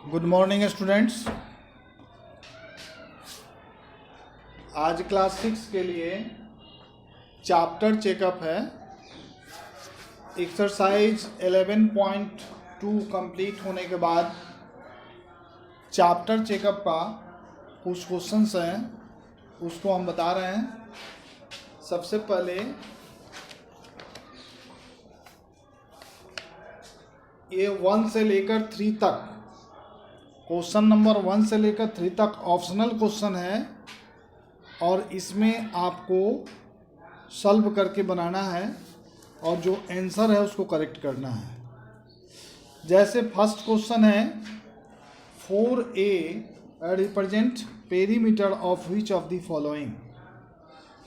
Good morning students. आज class 6 के लिए चैप्टर चेकअप है। एक्सरसाइज 11.2 कंप्लीट होने के बाद चैप्टर चेकअप का कुछ क्वेश्चंस हैं, उसको हम बता रहे हैं। सबसे पहले ये 1 से लेकर 3 तक, क्वेश्चन नंबर 1 से लेकर 3 तक ऑप्शनल क्वेश्चन है और इसमें आपको सॉल्व करके बनाना है और जो आंसर है उसको करेक्ट करना है। जैसे फर्स्ट क्वेश्चन है 4A represent perimeter of which of the following.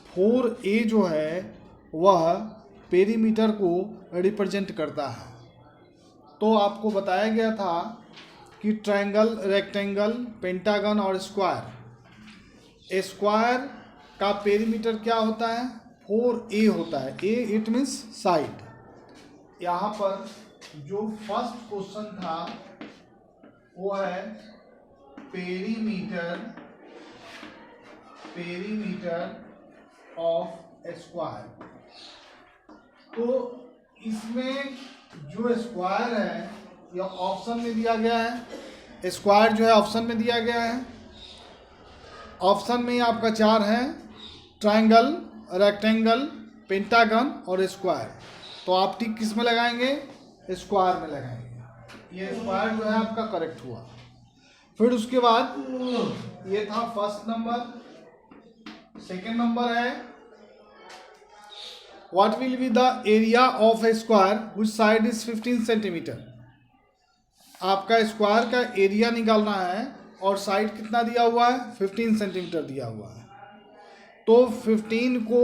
4A जो है वह पेरीमीटर को रिप्रेजेंट करता है। तो आपको बताया गया था कि ट्रायंगल, रेक्टेंगल, पेंटागन और स्क्वायर। स्क्वायर का पेरीमीटर क्या होता है? 4A होता है। ए इट मीन्स साइड। यहाँ पर जो फर्स्ट क्वेश्चन था वो है पेरीमीटर ऑफ स्क्वायर। तो इसमें जो स्क्वायर है यह ऑप्शन में दिया गया है। स्क्वायर जो है ऑप्शन में दिया गया है। ऑप्शन में आपका 4 है, ट्रायंगल, रेक्टेंगल, पेंटागन और स्क्वायर। तो आप टिक किस में लगाएंगे? स्क्वायर में लगाएंगे। ये स्क्वायर जो है आपका करेक्ट हुआ। फिर उसके बाद ये था फर्स्ट नंबर। सेकेंड नंबर है what will be the area of A square which side is 15 centimetre. आपका स्क्वायर का एरिया निकालना है और साइड कितना दिया हुआ है? 15 सेंटीमीटर दिया हुआ है। तो 15 को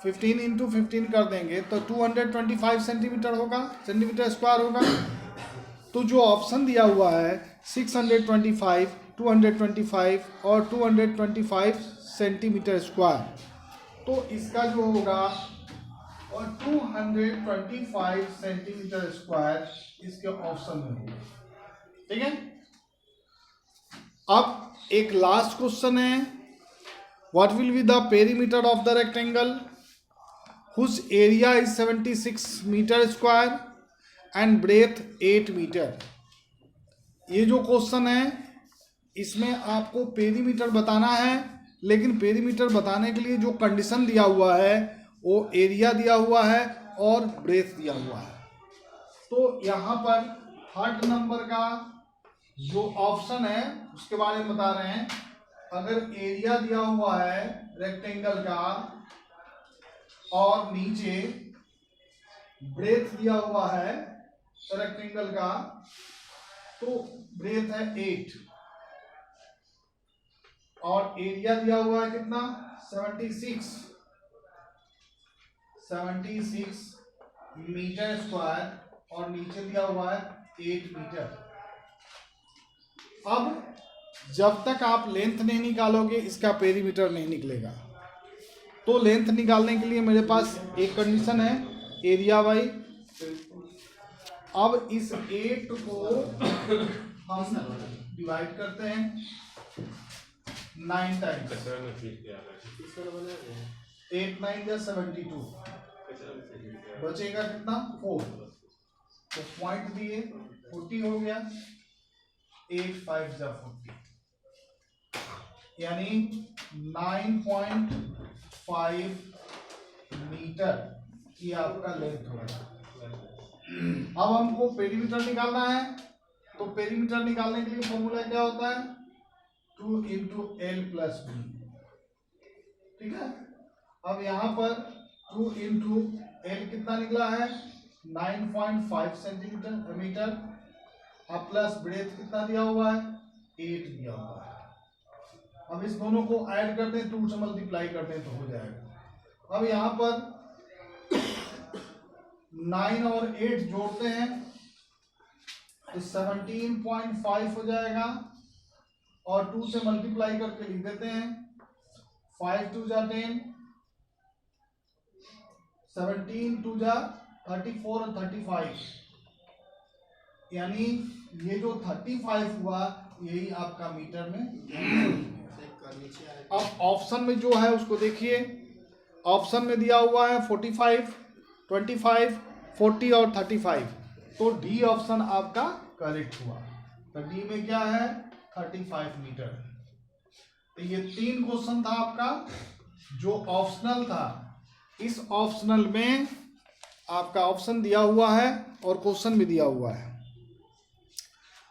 15 इंटू 15 कर देंगे तो 225 सेंटीमीटर होगा, सेंटीमीटर स्क्वायर होगा। तो जो ऑप्शन दिया हुआ है 625, 225 और 225 सेंटीमीटर स्क्वायर, तो इसका जो होगा और 225 सेंटीमीटर स्क्वायर इसके ऑप्शन में होगा। ठीक है। अब एक लास्ट क्वेश्चन है what will be the perimeter of the rectangle whose area is 76 metre square and breadth 8 metre. ये जो क्वेश्चन है इसमें आपको पेरीमीटर बताना है, लेकिन पेरीमीटर बताने के लिए जो कंडीशन दिया हुआ है वो एरिया दिया हुआ है और ब्रेथ दिया हुआ है। तो यहाँ पर थर्ड नंबर का जो ऑप्शन है उसके बारे में बता रहे हैं। अगर एरिया दिया हुआ है रेक्टेंगल का और नीचे ब्रेथ दिया हुआ है रेक्टेंगल का, तो ब्रेथ है 8 और एरिया दिया हुआ है कितना? 76 मीटर स्क्वायर और नीचे दिया हुआ है 8 मीटर। अब जब तक आप लेंथ नहीं निकालोगे इसका पेरीमीटर नहीं निकलेगा। तो लेंथ निकालने के लिए मेरे पास एक कंडीशन है एरिया बाई। अब इस 8 को हम डिवाइड करते हैं 9 टाइम्स। 8 9 या 72 बचेगा कितना? 4। तो पॉइंट दिए 40 हो गया। 8 5 जा 40 यानी 9.5 मीटर ये आपका लेंथ होगा। अब हमको पेरीमीटर निकालना है, तो पेरीमीटर निकालने के लिए फॉर्मूला क्या होता है? 2 इंटू एल प्लस बी। ठीक है। अब यहाँ पर 2 इंटू एल कितना निकला है? 9.5 सेंटीमीटर मीटर। अब प्लस ब्रेथ कितना दिया हुआ है? 8 दिया हुआ है। अब इस दोनों को ऐड करते हैं, 2 से मल्टीप्लाई करते हैं तो हो जाएगा। अब यहाँ पर 9 और 8 जोड़ते हैं तो 17.5 हो जाएगा और 2 से मल्टीप्लाई करके लिख देते हैं। 5 2 जा 10, 17 2 जा 34 और 35 यानी ये जो 35 हुआ यही आपका मीटर में। अब ऑप्शन में जो है उसको देखिए, ऑप्शन में दिया हुआ है 45, 25, 40 और 35, तो डी ऑप्शन आपका करेक्ट हुआ। तो डी में क्या है 35 मीटर। तो ये 3 क्वेश्चन था आपका जो ऑप्शनल था। इस ऑप्शनल में आपका ऑप्शन दिया हुआ है और क्वेश्चन भी दिया हुआ है।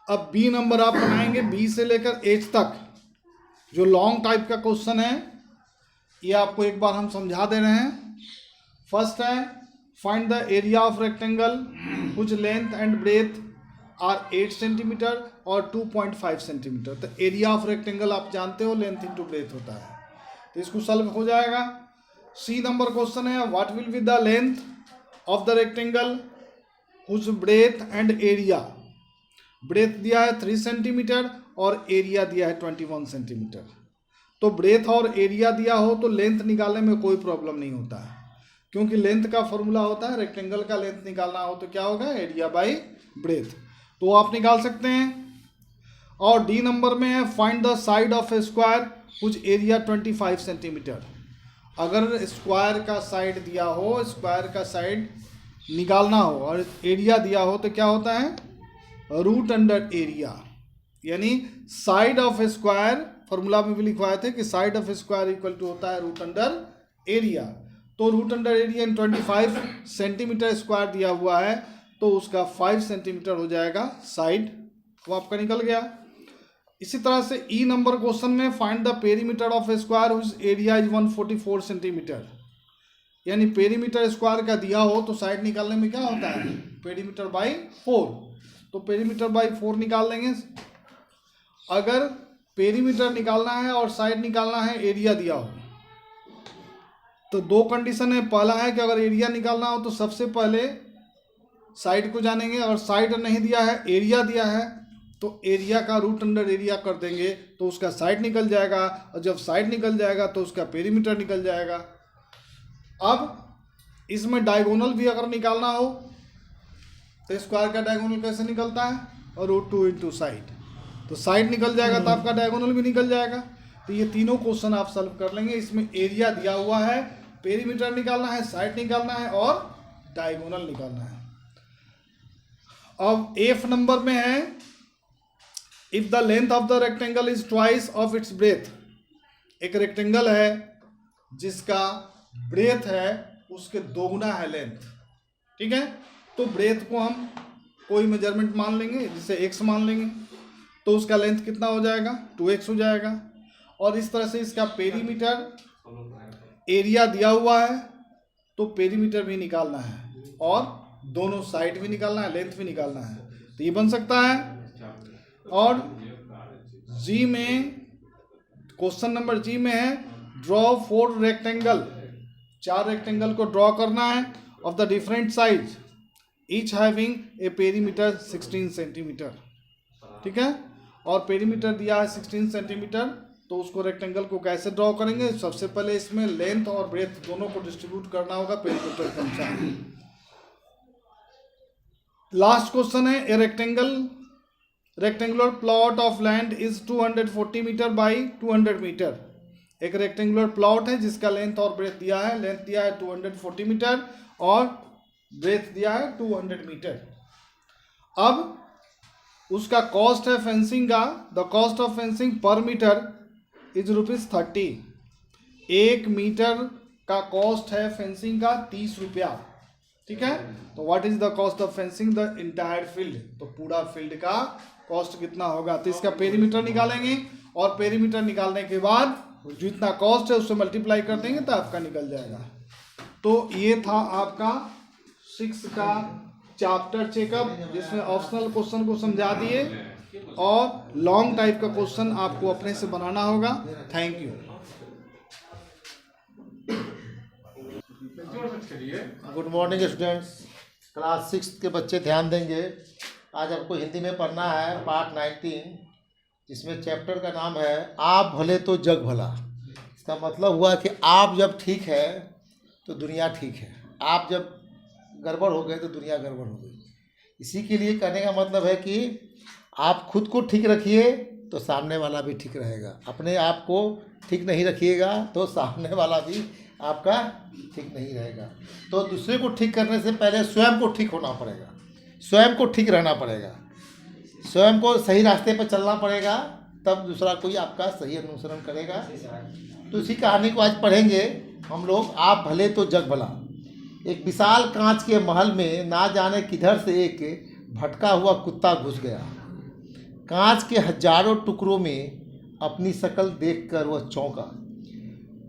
अब बी नंबर आप बनाएंगे, बी से लेकर एच तक जो लॉन्ग टाइप का क्वेश्चन है ये आपको एक बार हम समझा दे रहे हैं। फर्स्ट है find the area of rectangle which length and breadth are 8 centimetre और 2.5 सेंटीमीटर। तो एरिया ऑफ रेक्टेंगल आप जानते हो लेंथ इंटू ब्रेथ होता है, तो इसको सॉल्व हो जाएगा। सी नंबर क्वेश्चन है what will be the length of the rectangle which breadth and area. Breadth दिया है 3 सेंटीमीटर और एरिया दिया है 21 सेंटीमीटर। तो ब्रेथ और एरिया दिया हो तो लेंथ निकालने में कोई प्रॉब्लम नहीं होता है, क्योंकि लेंथ का फॉर्मूला होता है रेक्टेंगल का लेंथ निकालना हो तो क्या होगा एरिया बाई ब्रेथ, तो आप निकाल सकते हैं। और डी नंबर में है find the side of A square which area 25 centimetre. अगर स्क्वायर का साइड दिया हो, स्क्वायर का साइड निकालना हो और एरिया दिया हो तो क्या होता है रूट अंडर एरिया, यानी साइड ऑफ स्क्वायर फॉर्मूला में भी लिखवाए थे कि side of square equal to होता है रूट अंडर एरिया। तो root under area in 25 centimetre square दिया हुआ है तो उसका 5 सेंटीमीटर हो जाएगा साइड, वो आपका निकल गया। इसी तरह से ई नंबर क्वेश्चन में find the perimeter of A square which area is 144 centimetre. यानी पेरीमीटर स्क्वायर का दिया हो तो साइड निकालने में क्या होता है पेरीमीटर बाई 4, तो पेरीमीटर बाई 4 निकाल लेंगे। अगर पेरीमीटर निकालना है और साइड निकालना है एरिया दिया हो तो 2 कंडीशन है। पहला है कि अगर एरिया निकालना हो तो सबसे पहले साइड को जानेंगे, और साइड नहीं दिया है एरिया दिया है तो एरिया का रूट अंडर एरिया कर देंगे तो उसका साइड निकल जाएगा, और जब साइड निकल जाएगा तो उसका पेरीमीटर निकल जाएगा। अब इसमें डायगोनल भी अगर निकालना हो तो स्क्वायर का डायगोनल कैसे निकलता है और रूट 2 इंटू साइड, तो साइड निकल जाएगा तो आपका डायगोनल भी निकल जाएगा। तो ये तीनों क्वेश्चन आप सॉल्व कर लेंगे। इसमें एरिया दिया हुआ है, पेरीमीटर निकालना है, साइड निकालना है और डायगोनल निकालना है। अब एफ नंबर में है if the length of the rectangle is twice of its breath. एक रेक्टेंगल है जिसका ब्रेथ है उसके दोगुना है लेंथ, ठीक है। तो ब्रेथ को हम कोई मेजरमेंट मान लेंगे, जिसे x मान लेंगे, तो उसका लेंथ कितना हो जाएगा 2x हो जाएगा। और इस तरह से इसका पेरीमीटर एरिया दिया हुआ है तो पेरीमीटर भी निकालना है और दोनों साइड भी निकालना है, लेंथ भी निकालना है, तो ये बन सकता है। और जी में क्वेश्चन नंबर जी में है ड्रॉ 4 रेक्टेंगल, 4 रेक्टेंगल को ड्रॉ करना है of the different size each having a perimeter 16 centimetre, ठीक है। और पेरीमीटर दिया है 16 सेंटीमीटर, तो उसको रेक्टेंगल को कैसे ड्रॉ करेंगे। सबसे पहले इसमें लेंथ और ब्रेथ दोनों को डिस्ट्रीब्यूट करना होगा पेरीमीटर के अनुसार। लास्ट क्वेश्चन है a rectangular plot of land is 240 metre by 200 metre. एक रेक्टेंगुलर प्लॉट है जिसका लेंथ और ब्रेथ दिया है, लेंथ दिया है 240 मीटर और ब्रेथ दिया है 200 मीटर। अब उसका कॉस्ट है फेंसिंग का, द कॉस्ट ऑफ फेंसिंग पर मीटर इज ₹30। 1 मीटर का कॉस्ट है फेंसिंग का 30 रुपया, ठीक है। तो what is the cost of fencing the entire field, तो पूरा फील्ड का कॉस्ट कितना होगा। तो इसका पेरीमीटर निकालेंगे और पेरीमीटर निकालने के बाद जितना कॉस्ट है उससे मल्टीप्लाई कर देंगे तो आपका निकल जाएगा। तो ये था आपका 6 का चैप्टर चेकअप, जिसमें ऑप्शनल क्वेश्चन को समझा दिए और लॉन्ग टाइप का क्वेश्चन आपको अपने से बनाना होगा। Thank you. Good morning students, class 6 के बच्चे ध्यान देंगे। आज आपको हिंदी में पढ़ना है पार्ट 19, जिसमें चैप्टर का नाम है आप भले तो जग भला। इसका मतलब हुआ कि आप जब ठीक है तो दुनिया ठीक है, आप जब गड़बड़ हो गए तो दुनिया गड़बड़ हो गई। इसी के लिए कहने का मतलब है कि आप खुद को ठीक रखिए तो सामने वाला भी ठीक रहेगा, अपने आप को ठीक नहीं रखिएगा तो सामने वाला भी आपका ठीक नहीं रहेगा। तो दूसरे को ठीक करने से पहले स्वयं को ठीक होना पड़ेगा, स्वयं को ठीक रहना पड़ेगा, स्वयं को सही रास्ते पर चलना पड़ेगा, तब दूसरा कोई आपका सही अनुसरण करेगा। तो इसी कहानी को आज पढ़ेंगे हम लोग, आप भले तो जग भला। एक विशाल कांच के महल में ना जाने किधर से एक भटका हुआ कुत्ता घुस गया। कांच के हजारों टुकड़ों में अपनी शक्ल देखकर वह चौंका।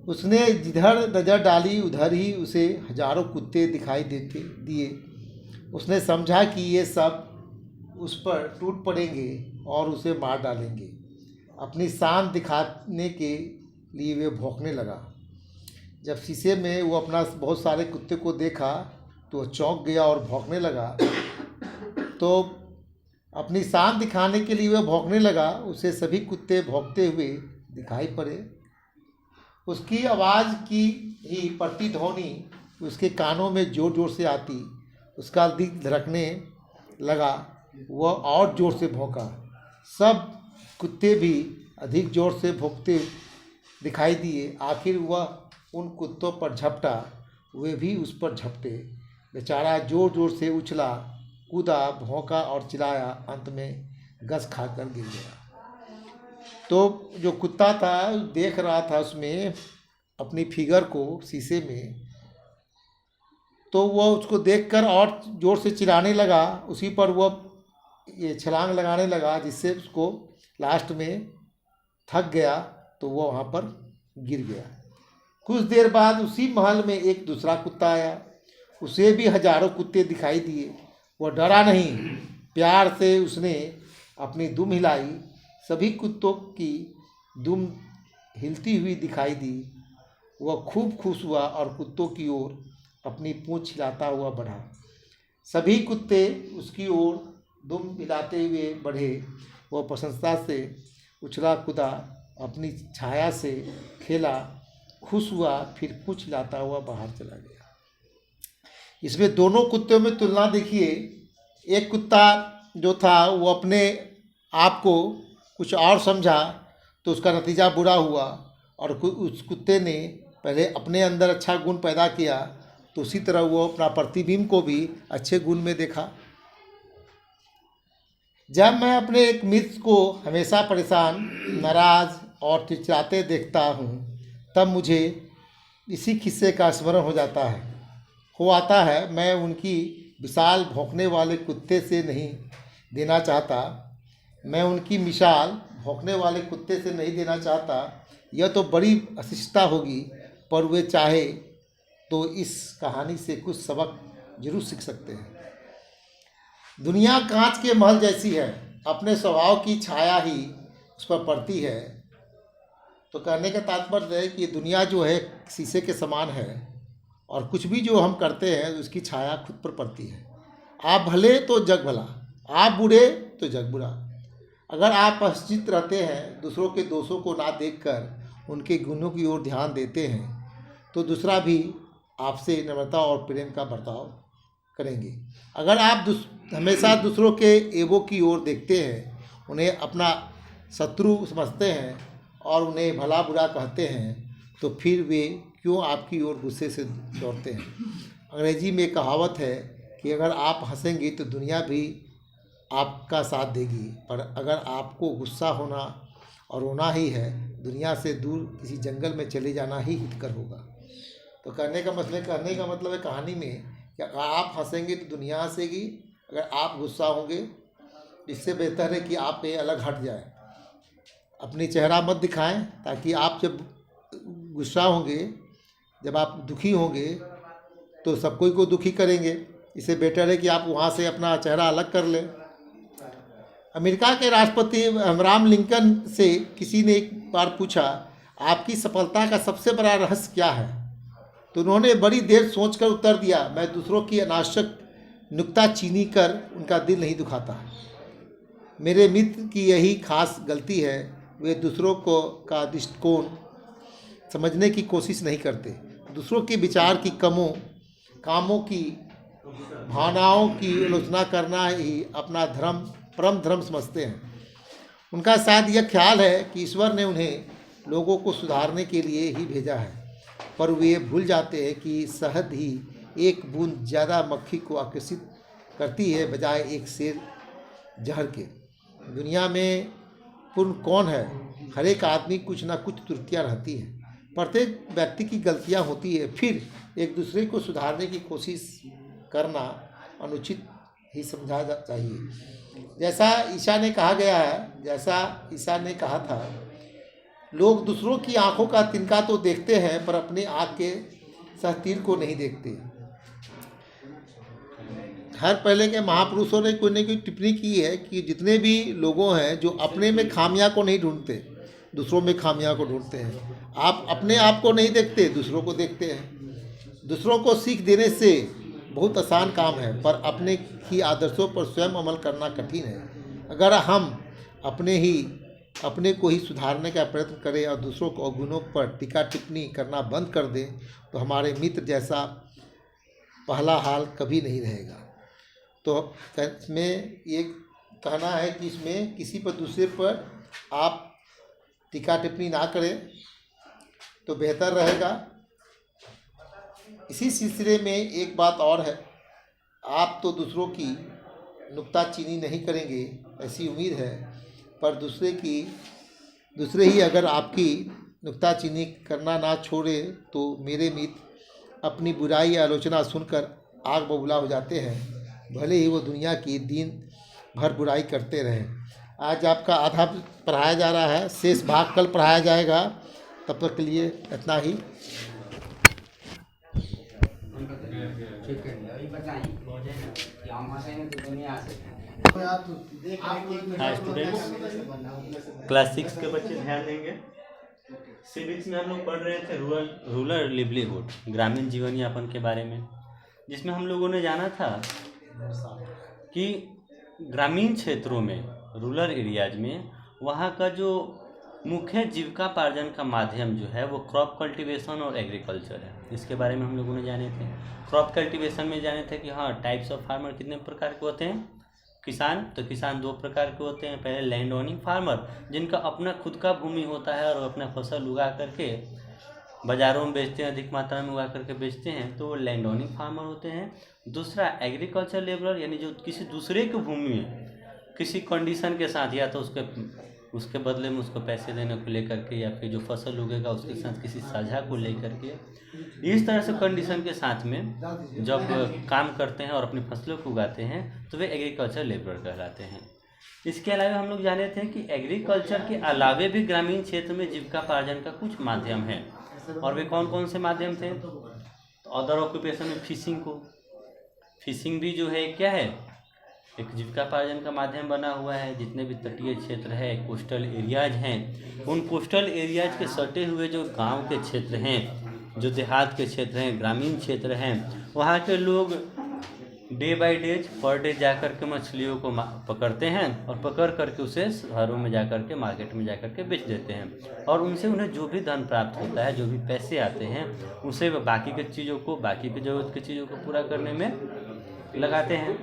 उसने जिधर नज़र डाली उधर ही उसे हजारों कुत्ते दिखाई दिए। उसने समझा कि ये सब उस पर टूट पड़ेंगे और उसे मार डालेंगे। अपनी शान दिखाने के लिए वे भौंकने लगा। जब शीशे में वो अपना बहुत सारे कुत्ते को देखा तो वह चौंक गया और भौंकने लगा। तो अपनी शान दिखाने के लिए वह भौंकने लगा, उसे सभी कुत्ते भौंकते हुए दिखाई पड़े। उसकी आवाज़ की ही प्रतिध्वनि उसके कानों में ज़ोर ज़ोर से आती। उसका दिल धड़कने लगा, वह और ज़ोर से भौंका। सब कुत्ते भी अधिक ज़ोर से भौंकते दिखाई दिए। आखिर वह उन कुत्तों पर झपटा, वे भी उस पर झपटे। बेचारा ज़ोर ज़ोर से उछला, कूदा, भौंका और चिल्लाया, अंत में गस खाकर गिर गया। तो जो कुत्ता था देख रहा था उसमें अपनी फिगर को शीशे में, तो वह उसको देखकर और ज़ोर से चिल्लाने लगा। उसी पर वह ये छलांग लगाने लगा, जिससे उसको लास्ट में थक गया तो वह वहाँ पर गिर गया। कुछ देर बाद उसी महल में एक दूसरा कुत्ता आया। उसे भी हजारों कुत्ते दिखाई दिए। वह डरा नहीं, प्यार से उसने अपनी दुम हिलाई। सभी कुत्तों की दुम हिलती हुई दिखाई दी। वह खूब खुश हुआ और कुत्तों की ओर अपनी पूंछ हिलाता हुआ बढ़ा। सभी कुत्ते उसकी ओर दुम हिलाते हुए बढ़े। वह प्रसन्नता से उछला कूदा, अपनी छाया से खेला, खुश हुआ, फिर पूंछ हिलाता हुआ बाहर चला गया। इसमें दोनों कुत्तों में तुलना देखिए। एक कुत्ता जो था वो अपने आप को कुछ और समझा तो उसका नतीजा बुरा हुआ, और उस कुत्ते ने पहले अपने अंदर अच्छा गुण पैदा किया तो उसी तरह वो अपना प्रतिबिंब को भी अच्छे गुण में देखा। जब मैं अपने एक मित्र को हमेशा परेशान, नाराज़ और चिड़चिड़ाते देखता हूँ तब मुझे इसी किस्से का स्मरण हो आता है। मैं उनकी विशाल भौंकने वाले कुत्ते से नहीं देना चाहता, मैं उनकी मिसाल भौंकने वाले कुत्ते से नहीं देना चाहता। यह तो बड़ी अशिष्टता होगी, पर वे चाहे तो इस कहानी से कुछ सबक जरूर सीख सकते हैं। दुनिया कांच के महल जैसी है, अपने स्वभाव की छाया ही उस पर पड़ती है। तो कहने का तात्पर्य है कि दुनिया जो है शीशे के समान है, और कुछ भी जो हम करते हैं उसकी छाया खुद पर पड़ती है। आप भले तो जग भला, आप बुरे तो जग बुरा। अगर आप पश्चित रहते हैं, दूसरों के दोषों को ना देखकर उनके गुणों की ओर ध्यान देते हैं, तो दूसरा भी आपसे नम्रता और प्रेम का बर्ताव करेंगे। अगर आप हमेशा दूसरों के ऐबों की ओर देखते हैं, उन्हें अपना शत्रु समझते हैं और उन्हें भला बुरा कहते हैं, तो फिर वे क्यों आपकी ओर गुस्से से दौड़ते हैं। अंग्रेजी में कहावत है कि अगर आप हंसेंगे तो दुनिया भी आपका साथ देगी, पर अगर आपको गुस्सा होना और रोना ही है, दुनिया से दूर किसी जंगल में चले जाना ही हितकर होगा। तो कहने का मतलब है कहानी में कि अगर आप हंसेंगे तो दुनिया हंसेगी, अगर आप गुस्सा होंगे इससे बेहतर है कि आप ये अलग हट जाए, अपनी चेहरा मत दिखाएं, ताकि आप जब गुस्सा होंगे, जब आप दुखी होंगे तो सब कोई को दुखी करेंगे। इससे बेटर है कि आप वहाँ से अपना चेहरा अलग कर लें। अमेरिका के राष्ट्रपति अब्राहम लिंकन से किसी ने एक बार पूछा, आपकी सफलता का सबसे बड़ा रहस्य क्या है? तो उन्होंने बड़ी देर सोचकर उत्तर दिया, मैं दूसरों की अनावश्यक नुक्ताचीनी कर उनका दिल नहीं दुखाता। मेरे मित्र की यही खास गलती है, वे दूसरों को का दृष्टिकोण समझने की कोशिश नहीं करते, दूसरों के विचार की कामों की भावनाओं की आलोचना करना ही अपना धर्म परम धर्म समझते हैं। उनका शायद यह ख्याल है कि ईश्वर ने उन्हें लोगों को सुधारने के लिए ही भेजा है, पर वे भूल जाते हैं कि शहद ही एक बूंद ज़्यादा मक्खी को आकर्षित करती है बजाय एक शेर जहर के। दुनिया में पूर्ण कौन है? हर एक आदमी कुछ ना कुछ त्रुटियां रहती हैं। प्रत्येक व्यक्ति की गलतियां होती है, फिर एक दूसरे को सुधारने की कोशिश करना अनुचित ही समझा चाहिए। जैसा ईसा ने कहा था, लोग दूसरों की आंखों का तिनका तो देखते हैं पर अपने आँख के सहतीर को नहीं देखते। हर पहले के महापुरुषों ने कोई न कोई टिप्पणी की है कि जितने भी लोगों हैं जो अपने में खामियां को नहीं ढूंढते, दूसरों में खामियां को ढूंढते हैं। आप अपने आप को नहीं देखते, दूसरों को देखते हैं। दूसरों को सीख देने से बहुत आसान काम है, पर अपने ही आदर्शों पर स्वयं अमल करना कठिन है। अगर हम अपने को ही सुधारने का प्रयत्न करें और दूसरों को अवगुणों पर टीका टिप्पणी करना बंद कर दें तो हमारे मित्र जैसा पहला हाल कभी नहीं रहेगा। तो इसमें ये कहना है कि इसमें किसी पर दूसरे पर आप टीका टिप्पणी ना करें तो बेहतर रहेगा। इसी सिलसिले में एक बात और है, आप तो दूसरों की नुक्ताचीनी नहीं करेंगे ऐसी उम्मीद है, पर दूसरे ही अगर आपकी नुक्ताचीनी करना ना छोड़े तो मेरे मित्र अपनी बुराई या आलोचना सुनकर आग बबूला हो जाते हैं, भले ही वो दुनिया की दिन भर बुराई करते रहें। आज आपका आधा पढ़ाया जा रहा है, शेष भाग कल पढ़ाया जाएगा। तब तक के लिए इतना ही। हाँ स्टूडेंट्स, क्लास 6 के बच्चे ध्यान देंगे। सिविक्स में हम लोग पढ़ रहे थे रूरल लिवलीहुड, ग्रामीण जीवन यापन के बारे में, जिसमें हम लोगों ने जाना था कि ग्रामीण क्षेत्रों में, रूरल एरियाज में, वहाँ का जो मुख्य जीविकापार्जन का माध्यम जो है वो क्रॉप कल्टीवेशन और एग्रीकल्चर है। इसके बारे में हम लोगों ने जाने थे। क्रॉप कल्टीवेशन में जाने थे कि हाँ, टाइप्स ऑफ फार्मर कितने प्रकार के होते हैं। किसान दो प्रकार के होते हैं। पहले लैंड ओनिंग फार्मर, जिनका अपना खुद का भूमि होता है और अपना फसल उगा करके बाज़ारों में बेचते हैं, अधिक मात्रा में उगा करके बेचते हैं, तो वो लैंड ओनिंग फार्मर होते हैं। दूसरा एग्रीकल्चर लेबरर, यानी जो किसी दूसरे की भूमि में किसी कंडीशन के साथ, या तो उसके बदले में उसको पैसे देने को लेकर के, या फिर जो फसल उगेगा उसके साथ किसी साझा को लेकर के, इस तरह से कंडीशन के साथ में जब काम करते हैं और अपनी फसलों को उगाते हैं तो वे एग्रीकल्चर लेबरर कहलाते हैं। इसके अलावा हम लोग जाने थे कि एग्रीकल्चर के अलावे भी ग्रामीण क्षेत्र में जीविकापार्जन का कुछ माध्यम है, और वे कौन कौन से माध्यम थे। तो अदर ऑक्यूपेशन में फिशिंग भी जो है क्या है, एक जीविकापार्जन का माध्यम बना हुआ है। जितने भी तटीय क्षेत्र है, कोस्टल एरियाज हैं, उन कोस्टल एरियाज के सटे हुए जो गांव के क्षेत्र हैं, जो देहात के क्षेत्र हैं, ग्रामीण क्षेत्र हैं, वहाँ के लोग day by day per day जा कर के मछलियों को पकड़ते हैं और पकड़ करके उसे शहरों में जा कर के, मार्केट में जा कर के बेच देते हैं, और उनसे उन्हें जो भी धन प्राप्त होता है, जो भी पैसे आते हैं, उसे बाकी की ज़रूरत की चीज़ों को पूरा करने में लगाते हैं।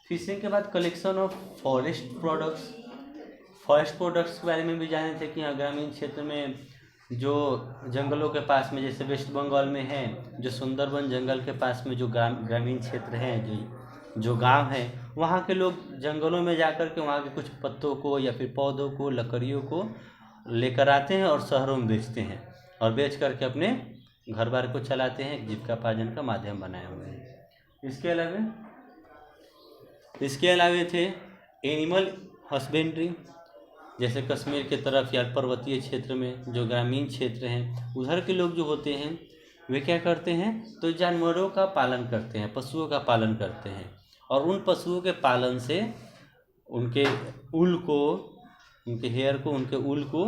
फिशिंग के बाद कलेक्शन ऑफ फॉरेस्ट प्रोडक्ट्स के बारे में भी जाने थे कि यहाँ ग्रामीण क्षेत्र में जो जंगलों के पास में, जैसे वेस्ट बंगाल में है, जो सुंदरबन जंगल के पास में जो ग्रामीण क्षेत्र हैं, जो गांव हैं, वहाँ के लोग जंगलों में जाकर के वहाँ के कुछ पत्तों को या फिर पौधों को, लकड़ियों को लेकर आते हैं और शहरों में बेचते हैं, और बेच करके अपने घर बार को चलाते हैं, जीविकापार्जन का माध्यम बनाए हुए हैं। इसके अलावे थे एनिमल हस्बेंड्री, जैसे कश्मीर के तरफ या पर्वतीय क्षेत्र में जो ग्रामीण क्षेत्र हैं, उधर के लोग जो होते हैं वे क्या करते हैं, तो जानवरों का पालन करते हैं, पशुओं का पालन करते हैं, और उन पशुओं के पालन से उनके ऊल को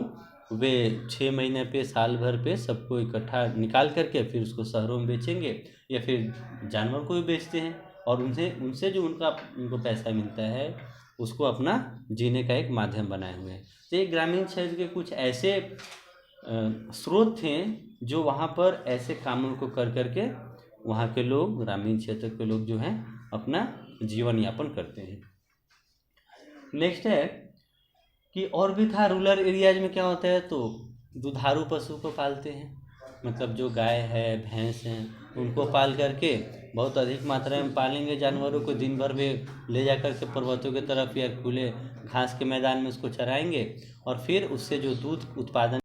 वे 6 महीने पे, साल भर पे सबको इकट्ठा निकाल करके फिर उसको शहरों में बेचेंगे, या फिर जानवर को भी बेचते हैं, और उनसे जो उनको पैसा मिलता है उसको अपना जीने का एक माध्यम बनाए हुए हैं। तो ये ग्रामीण क्षेत्र के कुछ ऐसे स्रोत थे जो वहाँ पर ऐसे कामों को कर करके वहाँ के लोग, ग्रामीण क्षेत्र के लोग जो हैं अपना जीवन यापन करते हैं। नेक्स्ट है कि और भी था रूरल एरियाज में क्या होता है, तो दुधारू पशु को पालते हैं, मतलब जो गाय है, भैंस हैं, उनको पाल करके बहुत अधिक मात्रा में पालेंगे जानवरों को, दिन भर वे ले जा कर के पर्वतों की तरफ या खुले घास के मैदान में उसको चराएंगे और फिर उससे जो दूध उत्पादन